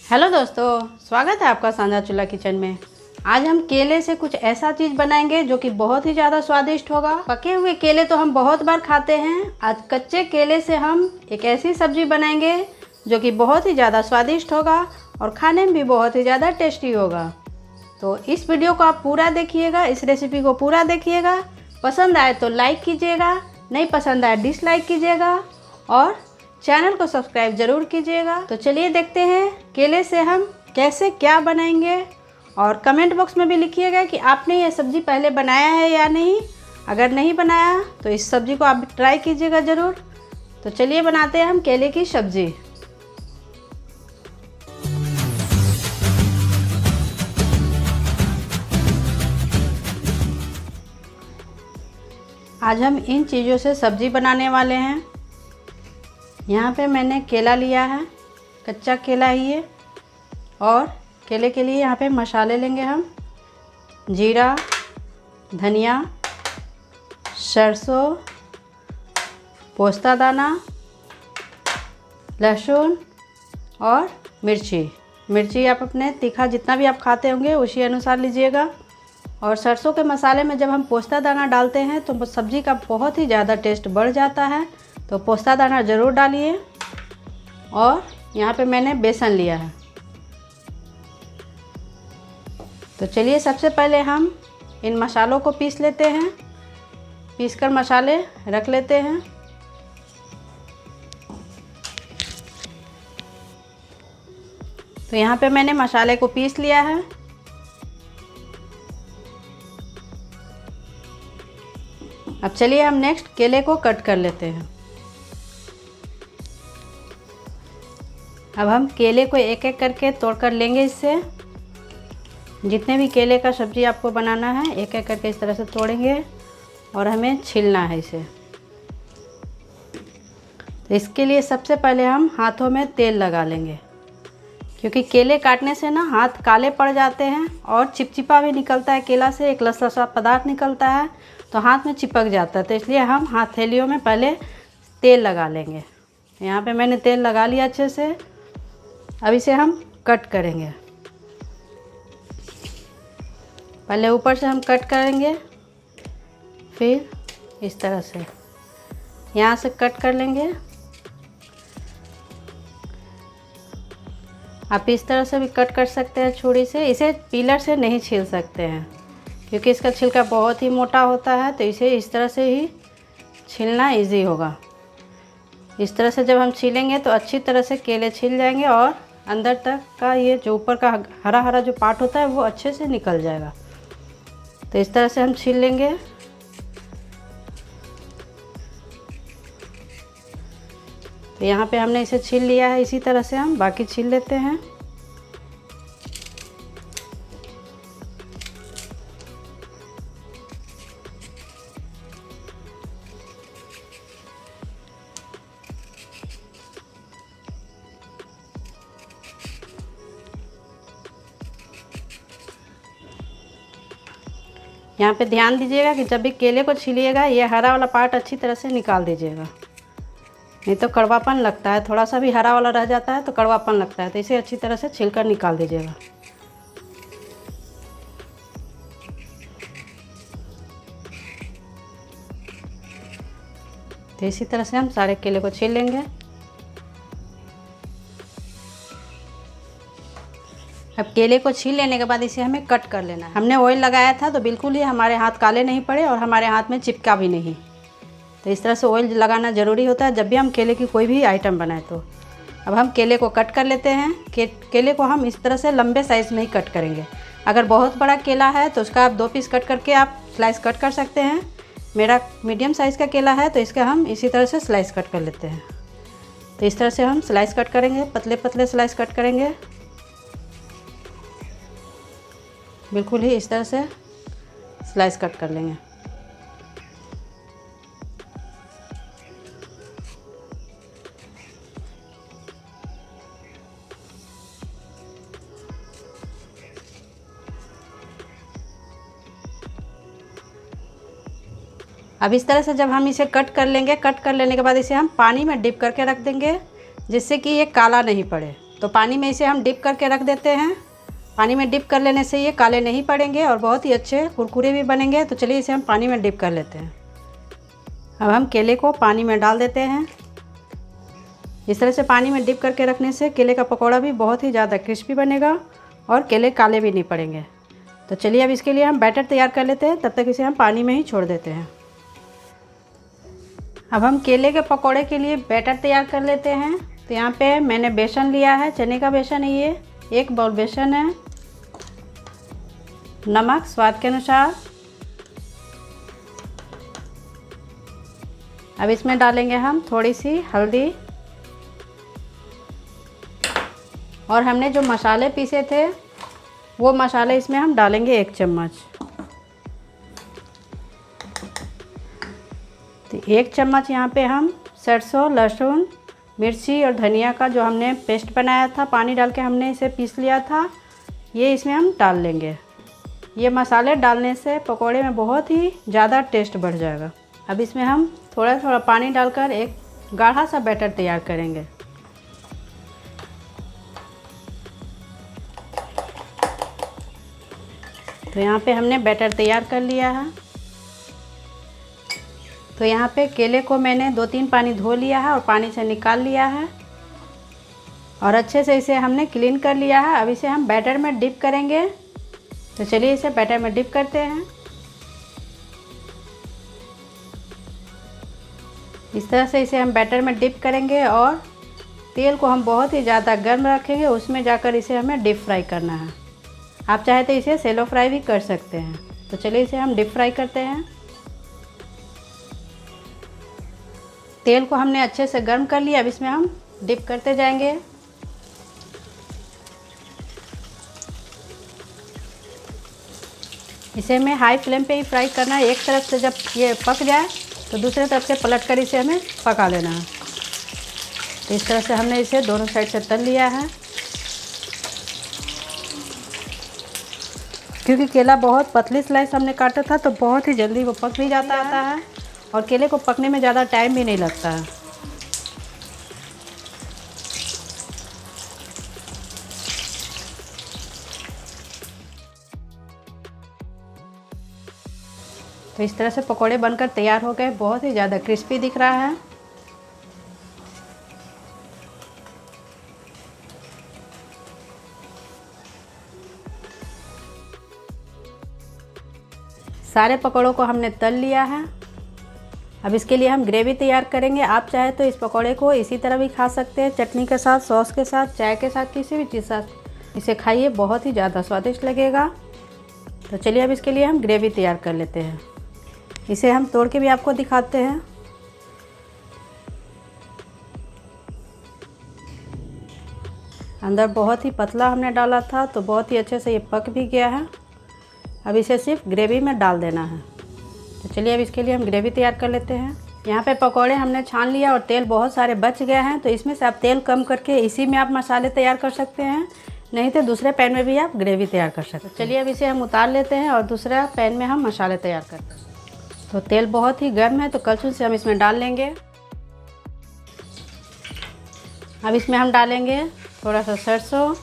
Hello दोस्तों, स्वागत है आपका सांझा चूल्हा किचन में। आज हम केले से कुछ ऐसा चीज़ बनाएंगे जो कि बहुत ही ज़्यादा स्वादिष्ट होगा। पके हुए केले तो हम बहुत बार खाते हैं, आज कच्चे केले से हम एक ऐसी सब्जी बनाएंगे जो कि बहुत ही ज़्यादा स्वादिष्ट होगा और खाने में भी बहुत ही ज़्यादा टेस्टी होगा। तो इस वीडियो को आप पूरा देखिएगा, इस रेसिपी को पूरा देखिएगा। पसंद आए तो लाइक कीजिएगा, नहीं पसंद आए डिसलाइक कीजिएगा और चैनल को सब्सक्राइब जरूर कीजिएगा। तो चलिए देखते हैं केले से हम कैसे क्या बनाएंगे, और कमेंट बॉक्स में भी लिखिएगा कि आपने ये सब्ज़ी पहले बनाया है या नहीं। अगर नहीं बनाया तो इस सब्ज़ी को आप ट्राई कीजिएगा ज़रूर। तो चलिए बनाते हैं हम केले की सब्ज़ी। आज हम इन चीज़ों से सब्ज़ी बनाने वाले हैं। यहाँ पे मैंने केला लिया है, कच्चा केला ही है। और केले के लिए यहाँ पे मसाले लेंगे हम, जीरा, धनिया, सरसों, पोस्ता दाना, लहसुन और मिर्ची आप अपने तीखा जितना भी आप खाते होंगे उसी अनुसार लीजिएगा। और सरसों के मसाले में जब हम पोस्ता दाना डालते हैं तो सब्ज़ी का बहुत ही ज़्यादा टेस्ट बढ़ जाता है, तो पोस्ता दाना ज़रूर डालिए। और यहाँ पे मैंने बेसन लिया है। तो चलिए सबसे पहले हम इन मसालों को पीस लेते हैं, पीसकर मसाले रख लेते हैं। तो यहाँ पे मैंने मसाले को पीस लिया है। अब चलिए हम नेक्स्ट केले को कट कर लेते हैं। अब हम केले को एक एक करके तोड़कर लेंगे। इससे जितने भी केले का सब्ज़ी आपको बनाना है एक एक करके इस तरह से तोड़ेंगे और हमें छीलना है इसे। तो इसके लिए सबसे पहले हम हाथों में तेल लगा लेंगे, क्योंकि केले काटने से ना हाथ काले पड़ जाते हैं और चिपचिपा भी निकलता है केला से, एक लसा सा पदार्थ निकलता है तो हाथ में चिपक जाता है। तो इसलिए हम हथेलियों में पहले तेल लगा लेंगे। यहाँ पे मैंने तेल लगा लिया अच्छे से। अब इसे हम कट करेंगे। पहले ऊपर से हम कट करेंगे, फिर इस तरह से यहाँ से कट कर लेंगे। आप इस तरह से भी कट कर सकते हैं छुरी से। इसे पीलर से नहीं छील सकते हैं क्योंकि इसका छिलका बहुत ही मोटा होता है, तो इसे इस तरह से ही छीलना इजी होगा। इस तरह से जब हम छीलेंगे तो अच्छी तरह से केले छिल जाएंगे और अंदर तक का ये जो ऊपर का हरा हरा जो पार्ट होता है वो अच्छे से निकल जाएगा। तो इस तरह से हम छील लेंगे। तो यहाँ पे हमने इसे छील लिया है, इसी तरह से हम बाकी छील लेते हैं। यहाँ पे ध्यान दीजिएगा कि जब भी केले को छीलिएगा ये हरा वाला पार्ट अच्छी तरह से निकाल दीजिएगा, नहीं तो कड़वापन लगता है। थोड़ा सा भी हरा वाला रह जाता है तो कड़वापन लगता है, तो इसे अच्छी तरह से छीलकर निकाल दीजिएगा। तो इसी तरह से हम सारे केले को छील लेंगे। अब केले को छील लेने के बाद इसे हमें कट कर लेना है। हमने ऑयल लगाया था तो बिल्कुल ही हमारे हाथ काले नहीं पड़े और हमारे हाथ में चिपका भी नहीं। तो इस तरह से ऑयल लगाना ज़रूरी होता है जब भी हम केले की कोई भी आइटम बनाए। तो अब हम केले को कट कर लेते हैं। केले को हम इस तरह से लंबे साइज़ में ही कट करेंगे। अगर बहुत बड़ा केला है तो उसका आप 2 पीस कट करके आप स्लाइस कट कर सकते हैं। मेरा मीडियम साइज़ का केला है तो इसका हम इसी तरह से स्लाइस कट कर लेते हैं। तो इस तरह से हम स्लाइस कट करेंगे, पतले पतले स्लाइस कट करेंगे, बिल्कुल ही इस तरह से स्लाइस कट कर लेंगे। अब इस तरह से जब हम इसे कट कर लेंगे, कट कर लेने के बाद इसे हम पानी में डिप करके रख देंगे जिससे कि ये काला नहीं पड़े। तो पानी में इसे हम डिप करके रख देते हैं। पानी में डिप कर लेने से ये काले नहीं पड़ेंगे और बहुत ही अच्छे कुरकुरे भी बनेंगे। तो चलिए इसे हम पानी में डिप कर लेते हैं। अब हम केले को पानी में डाल देते हैं। इस तरह से पानी में डिप करके रखने से केले का पकौड़ा भी बहुत ही ज़्यादा क्रिस्पी बनेगा और केले काले भी नहीं पड़ेंगे। तो चलिए अब इसके लिए हम बैटर तैयार कर लेते हैं, तब तक इसे हम पानी में ही छोड़ देते हैं। अब हम केले के पकौड़े के लिए बैटर तैयार कर लेते हैं। तो यहाँ पे मैंने बेसन लिया है, चने का बेसन है ये, 1 बाउल बेसन है। नमक स्वाद के अनुसार। अब इसमें डालेंगे हम थोड़ी सी हल्दी और हमने जो मसाले पीसे थे वो मसाले इसमें हम डालेंगे 1 चम्मच। तो 1 चम्मच यहाँ पे हम सरसों, लहसुन, मिर्ची और धनिया का जो हमने पेस्ट बनाया था, पानी डाल के हमने इसे पीस लिया था, ये इसमें हम डाल लेंगे। ये मसाले डालने से पकोड़े में बहुत ही ज़्यादा टेस्ट बढ़ जाएगा। अब इसमें हम थोड़ा थोड़ा पानी डालकर एक गाढ़ा सा बैटर तैयार करेंगे। तो यहाँ पे हमने बैटर तैयार कर लिया है। तो यहाँ पे केले को मैंने 2-3 पानी धो लिया है और पानी से निकाल लिया है और अच्छे से इसे हमने क्लीन कर लिया है। अब इसे हम बैटर में डिप करेंगे। तो चलिए इसे बैटर में डिप करते हैं। इस तरह से इसे हम बैटर में डिप करेंगे और तेल को हम बहुत ही ज़्यादा गर्म रखेंगे, उसमें जाकर इसे हमें डीप फ्राई करना है। आप चाहे तो इसे सेलो फ्राई भी कर सकते हैं। तो चलिए इसे हम डीप फ्राई करते हैं। तेल को हमने अच्छे से गर्म कर लिया। अब इसमें हम डिप करते जाएंगे। इसे हमें हाई फ्लेम पे ही फ्राई करना है। एक तरफ से जब ये पक जाए तो दूसरे तरफ से पलट कर इसे हमें पका लेना है। तो इस तरह से हमने इसे दोनों साइड से तल लिया है। क्योंकि केला बहुत पतली स्लाइस हमने काटा था तो बहुत ही जल्दी वो पक भी जाता है और केले को पकने में ज़्यादा टाइम भी नहीं लगता है। तो इस तरह से पकोड़े बनकर तैयार हो गए। बहुत ही ज़्यादा क्रिस्पी दिख रहा है। सारे पकौड़ों को हमने तल लिया है। अब इसके लिए हम ग्रेवी तैयार करेंगे। आप चाहे तो इस पकौड़े को इसी तरह भी खा सकते हैं, चटनी के साथ, सॉस के साथ, चाय के साथ, किसी भी चीज़ साथ इसे खाइए, बहुत ही ज़्यादा स्वादिष्ट लगेगा। तो चलिए अब इसके लिए हम ग्रेवी तैयार कर लेते हैं। इसे हम तोड़ के भी आपको दिखाते हैं। अंदर बहुत ही पतला हमने डाला था तो बहुत ही अच्छे से ये पक भी गया है। अब इसे सिर्फ ग्रेवी में डाल देना है। तो चलिए अब इसके लिए हम ग्रेवी तैयार कर लेते हैं। यहाँ पे पकौड़े हमने छान लिया और तेल बहुत सारे बच गए हैं, तो इसमें से आप तेल कम करके इसी में आप मसाले तैयार कर सकते हैं, नहीं तो दूसरे पैन में भी आप ग्रेवी तैयार कर सकते हैं। चलिए अब इसे हम उतार लेते हैं और दूसरा पैन में हम मसाले तैयार करते हैं। तो तेल बहुत ही गर्म है तो कलछुल से हम इसमें डाल लेंगे। अब इसमें हम डालेंगे थोड़ा सा सरसों।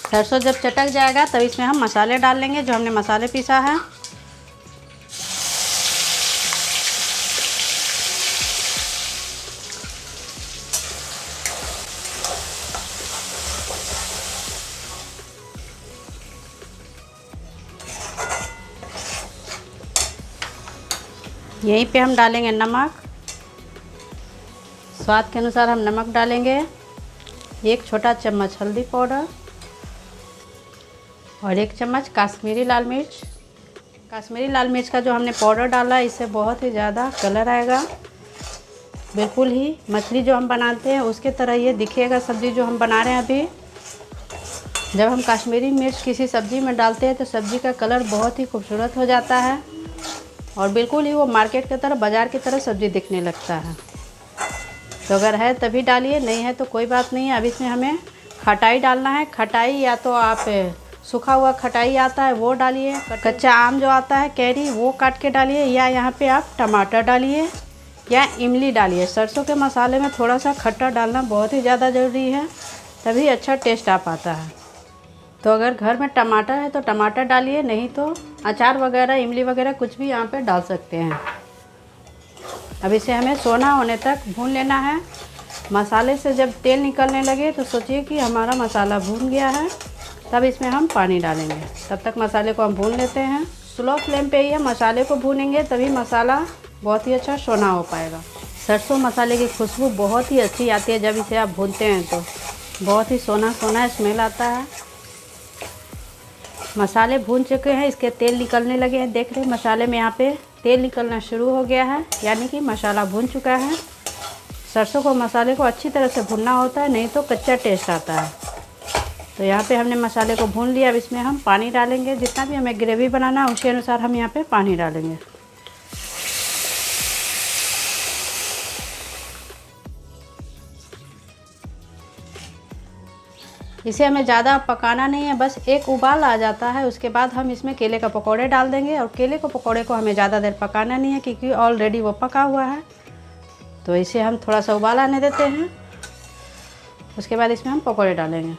सरसों जब चटक जाएगा तब इसमें हम मसाले डाल लेंगे जो हमने मसाले पीसा है। यहीं पे हम डालेंगे नमक। स्वाद के अनुसार हम नमक डालेंगे। 1 छोटा चम्मच हल्दी पाउडर और 1 चम्मच काश्मीरी लाल मिर्च। काश्मीरी लाल मिर्च का जो हमने पाउडर डाला है इससे बहुत ही ज़्यादा कलर आएगा। बिल्कुल ही मछली जो हम बनाते हैं उसके तरह ये दिखेगा सब्ज़ी जो हम बना रहे हैं अभी। जब हम काश्मीरी मिर्च किसी सब्ज़ी में डालते हैं तो सब्ज़ी का कलर बहुत ही खूबसूरत हो जाता है और बिल्कुल ही वो मार्केट की तरह, बाज़ार की तरह सब्ज़ी दिखने लगता है। तो अगर है तभी डालिए, नहीं है तो कोई बात नहीं है। अब इसमें हमें खटाई डालना है। खटाई या तो आप सूखा हुआ खटाई आता है वो डालिए, कच्चा आम जो आता है कैरी वो काट के डालिए, या यहाँ पे आप टमाटर डालिए, या इमली डालिए। सरसों के मसाले में थोड़ा सा खट्टा डालना बहुत ही ज़्यादा ज़रूरी है, तभी अच्छा टेस्ट आ पाता है। तो अगर घर में टमाटर है तो टमाटर डालिए, नहीं तो अचार वगैरह, इमली वगैरह कुछ भी यहाँ पे डाल सकते हैं। अब इसे हमें सोना होने तक भून लेना है। मसाले से जब तेल निकलने लगे तो सोचिए कि हमारा मसाला भून गया है, तब इसमें हम पानी डालेंगे। तब तक मसाले को हम भून लेते हैं। स्लो फ्लेम पे ही है, मसाले को भूनेंगे तभी मसाला बहुत ही अच्छा सोना हो पाएगा। सरसों मसाले की खुशबू बहुत ही अच्छी आती है जब इसे आप भूनते हैं तो बहुत ही सोना सोना स्मेल आता है। मसाले भून चुके हैं, इसके तेल निकलने लगे हैं। देख रहे हैं मसाले में यहाँ पे तेल निकलना शुरू हो गया है, यानी कि मसाला भून चुका है। सरसों को मसाले को अच्छी तरह से भूनना होता है, नहीं तो कच्चा टेस्ट आता है। तो यहाँ पे हमने मसाले को भून लिया। अब इसमें हम पानी डालेंगे। जितना भी हमें ग्रेवी बनाना है उसी अनुसार हम यहाँ पे पानी डालेंगे। इसे हमें ज़्यादा पकाना नहीं है, बस एक उबाल आ जाता है उसके बाद हम इसमें केले का पकौड़े डाल देंगे। और केले के पकौड़े को हमें ज़्यादा देर पकाना नहीं है क्योंकि ऑलरेडी वो पका हुआ है। तो इसे हम थोड़ा सा उबाल आने देते हैं, उसके बाद इसमें हम पकौड़े डालेंगे।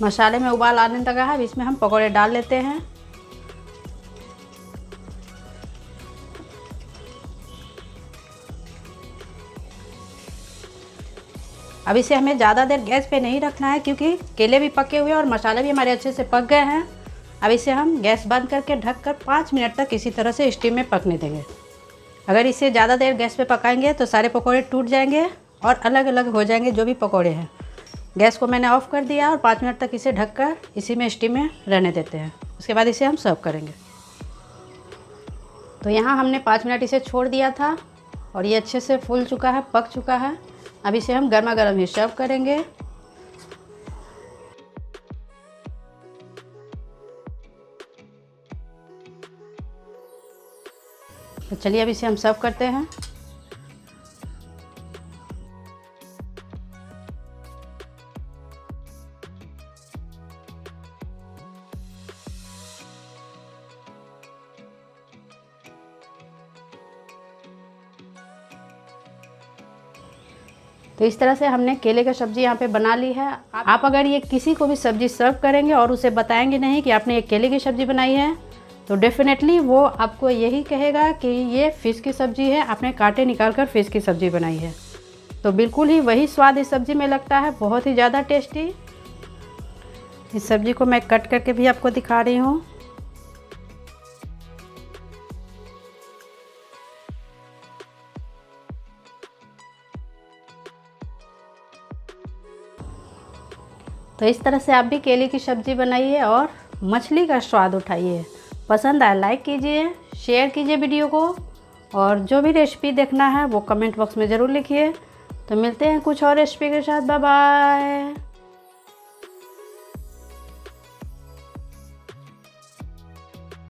मसाले में उबाल आने लगा है, अब इसमें हम पकौड़े डाल लेते हैं। अब इसे हमें ज़्यादा देर गैस पे नहीं रखना है क्योंकि केले भी पके हुए हैं और मसाले भी हमारे अच्छे से पक गए हैं। अब इसे हम गैस बंद करके ढककर 5 मिनट तक इसी तरह से स्टीम में पकने देंगे। अगर इसे ज़्यादा देर गैस पे पकाएंगे तो सारे पकौड़े टूट जाएंगे और अलग अलग हो जाएंगे जो भी पकौड़े हैं। गैस को मैंने ऑफ़ कर दिया और 5 मिनट तक इसे ढककर इसी में स्टीम में रहने देते हैं। उसके बाद इसे हम सर्व करेंगे। तो यहाँ हमने 5 मिनट इसे छोड़ दिया था और ये अच्छे से फूल चुका है, पक चुका है। अब इसे हम गर्मा गर्म ही सर्व करेंगे। तो चलिए अब इसे हम सर्व करते हैं। तो इस तरह से हमने केले की सब्ज़ी यहाँ पे बना ली है। आप अगर ये किसी को भी सब्ज़ी सर्व करेंगे और उसे बताएंगे नहीं कि आपने ये केले की सब्ज़ी बनाई है, तो डेफिनेटली वो आपको यही कहेगा कि ये फ़िश की सब्ज़ी है, आपने कांटे निकाल कर फ़िश की सब्ज़ी बनाई है। तो बिल्कुल ही वही स्वाद इस सब्ज़ी में लगता है, बहुत ही ज़्यादा टेस्टी। इस सब्ज़ी को मैं कट करके भी आपको दिखा रही हूँ। तो इस तरह से आप भी केले की सब्ज़ी बनाइए और मछली का स्वाद उठाइए। पसंद आए लाइक कीजिए, शेयर कीजिए वीडियो को, और जो भी रेसिपी देखना है वो कमेंट बॉक्स में ज़रूर लिखिए। तो मिलते हैं कुछ और रेसिपी के साथ। Bye bye.